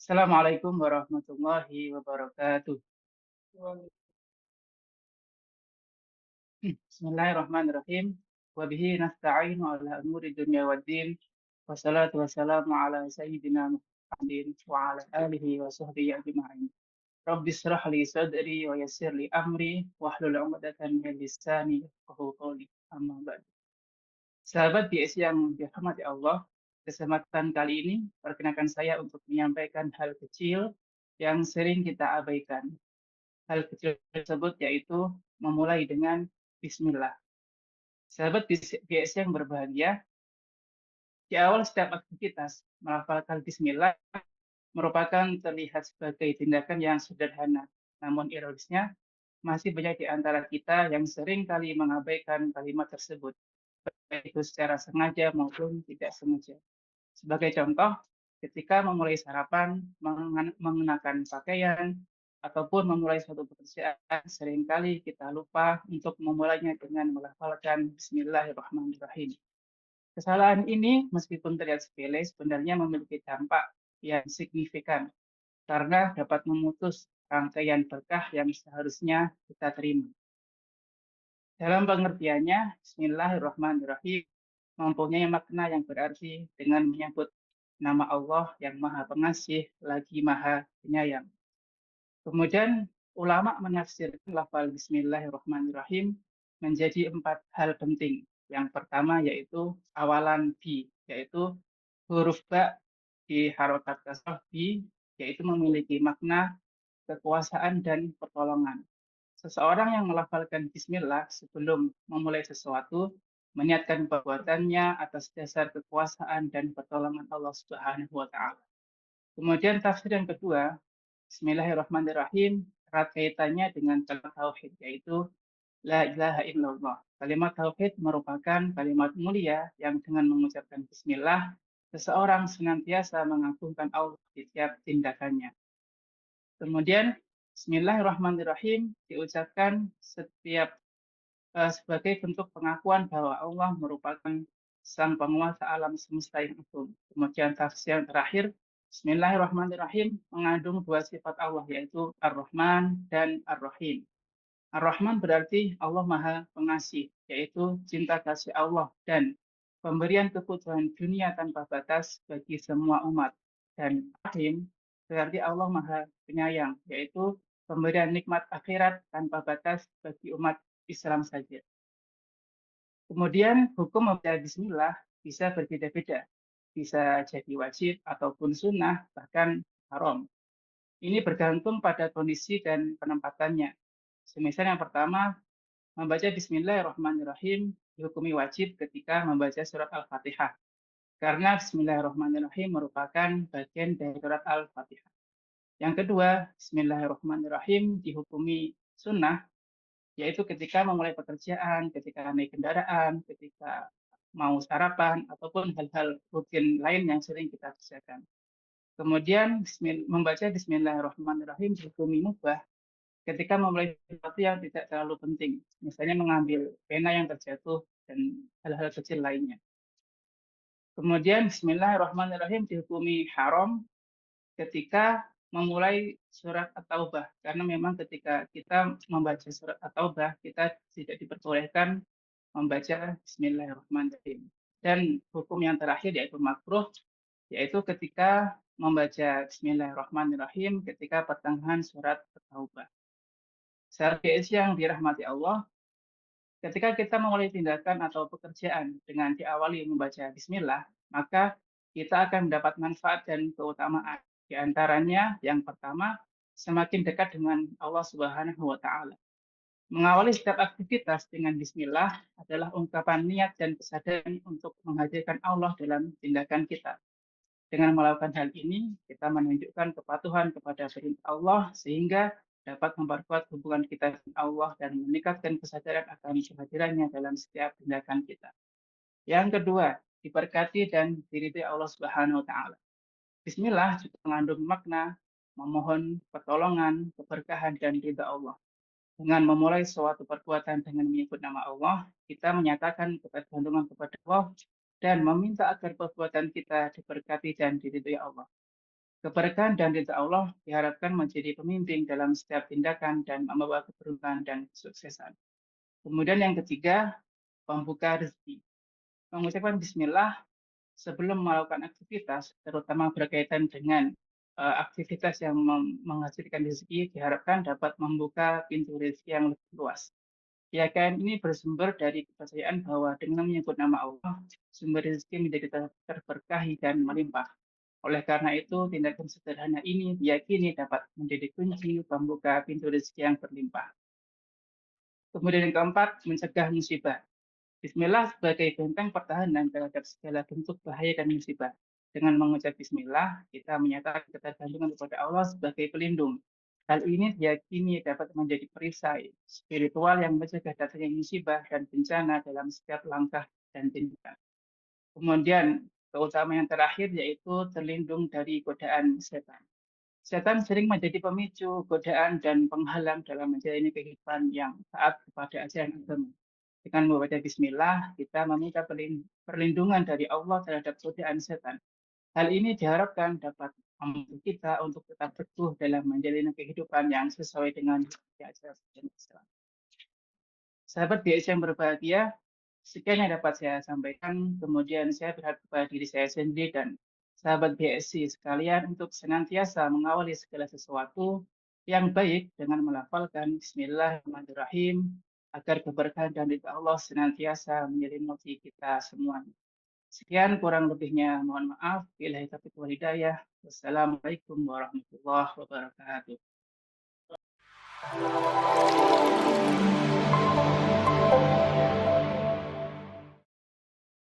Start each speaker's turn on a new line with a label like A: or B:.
A: Assalamualaikum warahmatullahi wabarakatuh. Bismillahirrahmanirrahim. Wa bihi nasta'inu ala umuri dunya waddin. Wassalatu wassalamu ala sayyidina Muhammadin wa ala alihi wa sahbihi ajma'in. Rabbi israh li sadri wa yassir li amri wahlul 'uqdatam min lisani yafqahu qawli. Amma ba'du. Sahabat BS yang dirahmati Allah, kesempatan kali ini perkenalkan saya untuk menyampaikan hal kecil yang sering kita abaikan. Hal kecil tersebut yaitu memulai dengan bismillah. Sahabat BS yang berbahagia, di awal setiap aktivitas, melafalkan bismillah merupakan terlihat sebagai tindakan yang sederhana. Namun ironisnya, masih banyak di antara kita yang sering kali mengabaikan kalimat tersebut, baik itu secara sengaja maupun tidak sengaja. Sebagai contoh, ketika memulai sarapan, mengenakan pakaian, ataupun memulai suatu pekerjaan, seringkali kita lupa untuk memulainya dengan melafalkan Bismillahirrahmanirrahim. Kesalahan ini, meskipun terlihat sepele, sebenarnya memiliki dampak yang signifikan karena dapat memutus rangkaian berkah yang seharusnya kita terima. Dalam pengertiannya, Bismillahirrahmanirrahim mempunyai makna yang berarti dengan menyebut nama Allah yang Maha Pengasih lagi Maha Penyayang. Kemudian ulama menafsirkan lafal Bismillahirrahmanirrahim menjadi 4 hal penting. Yang pertama yaitu awalan bi, yaitu huruf ba di harokat kasrah bi, yaitu memiliki makna kekuasaan dan pertolongan. Seseorang yang melafalkan bismillah sebelum memulai sesuatu, meniatkan perbuatannya atas dasar kekuasaan dan pertolongan Allah Subhanahu wa taala. Kemudian tafsir yang kedua, Bismillahirrahmanirrahim, erat kaitannya dengan kalimat tauhid, yaitu la ilaha illallah. Kalimat tauhid merupakan kalimat mulia yang dengan mengucapkan bismillah, seseorang senantiasa mengagungkan Allah di setiap tindakannya. Kemudian Bismillahirrahmanirrahim diucapkan setiap sebagai bentuk pengakuan bahwa Allah merupakan sang penguasa alam semesta yang agung. Kemudian tafsir yang terakhir, Bismillahirrahmanirrahim mengandung 2 sifat Allah, yaitu Ar-Rahman dan Ar-Rahim. Ar-Rahman berarti Allah Maha Pengasih, yaitu cinta kasih Allah dan pemberian kebutuhan dunia tanpa batas bagi semua umat. Dan Rahim berarti Allah Maha Penyayang, yaitu pemberian nikmat akhirat tanpa batas bagi umat Islam saja. Kemudian hukum membaca bismillah bisa berbeda-beda. Bisa jadi wajib ataupun sunnah, bahkan haram. Ini bergantung pada kondisi dan penempatannya. Semisal yang pertama, membaca Bismillahirrahmanirrahim dihukumi wajib ketika membaca surat Al-Fatihah. Karena Bismillahirrahmanirrahim merupakan bagian dari surat Al-Fatihah. Yang kedua, Bismillahirrahmanirrahim dihukumi sunnah, yaitu ketika memulai pekerjaan, ketika naik kendaraan, ketika mau sarapan, ataupun hal-hal rutin lain yang sering kita kerjakan. Kemudian membaca Bismillahirrahmanirrahim dihukumi mubah ketika memulai sesuatu yang tidak terlalu penting, misalnya mengambil pena yang terjatuh dan hal-hal kecil lainnya. Kemudian Bismillahirrahmanirrahim dihukumi haram ketika memulai surat At-Taubah, karena memang ketika kita membaca surat At-Taubah, kita tidak diperbolehkan membaca Bismillahirrahmanirrahim. Dan hukum yang terakhir yaitu makruh, yaitu ketika membaca Bismillahirrahmanirrahim ketika pertengahan surat At-Taubah. Sahabat yang dirahmati Allah, ketika kita memulai tindakan atau pekerjaan dengan diawali membaca Bismillah, maka kita akan mendapat manfaat dan keutamaan. Di antaranya, yang pertama, semakin dekat dengan Allah Subhanahu wa taala. Mengawali setiap aktivitas dengan bismillah adalah ungkapan niat dan kesadaran untuk menghadirkan Allah dalam tindakan kita. Dengan melakukan hal ini, kita menunjukkan kepatuhan kepada perintah Allah sehingga dapat memperkuat hubungan kita dengan Allah dan meningkatkan kesadaran akan kehadirannya dalam setiap tindakan kita. Yang kedua, diberkati dan diridhai Allah Subhanahu wa taala. Bismillah juga mengandung makna memohon pertolongan, keberkahan, dan ridha Allah. Dengan memulai suatu perbuatan dengan menyebut nama Allah, kita menyatakan ketergantungan kepada Allah dan meminta agar perbuatan kita diberkati dan diridhoi Allah. Keberkahan dan ridha Allah diharapkan menjadi pemimpin dalam setiap tindakan dan membawa keberuntungan dan kesuksesan. Kemudian yang ketiga, pembuka rezeki. Mengucapkan bismillah sebelum melakukan aktivitas, terutama berkaitan dengan aktivitas yang menghasilkan rezeki, diharapkan dapat membuka pintu rezeki yang lebih luas. Keyakinan ini bersumber dari kepercayaan bahwa dengan menyebut nama Allah, sumber rezeki menjadi terberkahi dan melimpah. Oleh karena itu, tindakan sederhana ini diyakini dapat menjadi kunci pembuka pintu rezeki yang berlimpah. Kemudian yang keempat, mencegah musibah. Bismillah sebagai benteng pertahanan terhadap segala bentuk bahaya dan musibah. Dengan mengucap bismillah, kita menyatakan ketergantungan kepada Allah sebagai pelindung. Hal ini diyakini dapat menjadi perisai spiritual yang mencegah datangnya musibah dan bencana dalam setiap langkah dan tindakan. Kemudian, keutamaan yang terakhir yaitu terlindung dari godaan setan. Setan sering menjadi pemicu, godaan, dan penghalang dalam menjalani kehidupan yang taat kepada ajaran agama. Dengan membaca bismillah, kita meminta perlindungan dari Allah terhadap godaan setan. Hal ini diharapkan dapat membantu kita untuk tetap teguh dalam menjalani kehidupan yang sesuai dengan ajaran Islam. Sahabat BS yang berbahagia, sekian yang dapat saya sampaikan. Kemudian saya berharap kepada diri saya sendiri dan sahabat BSC sekalian untuk senantiasa mengawali segala sesuatu yang baik dengan melafalkan Bismillahirrahmanirrahim agar keberkahan dan ridha Allah senantiasa menyelimuti kita semua. Sekian kurang lebihnya mohon maaf. Billahi taufiq wal hidayah. Wassalamualaikum warahmatullahi wabarakatuh.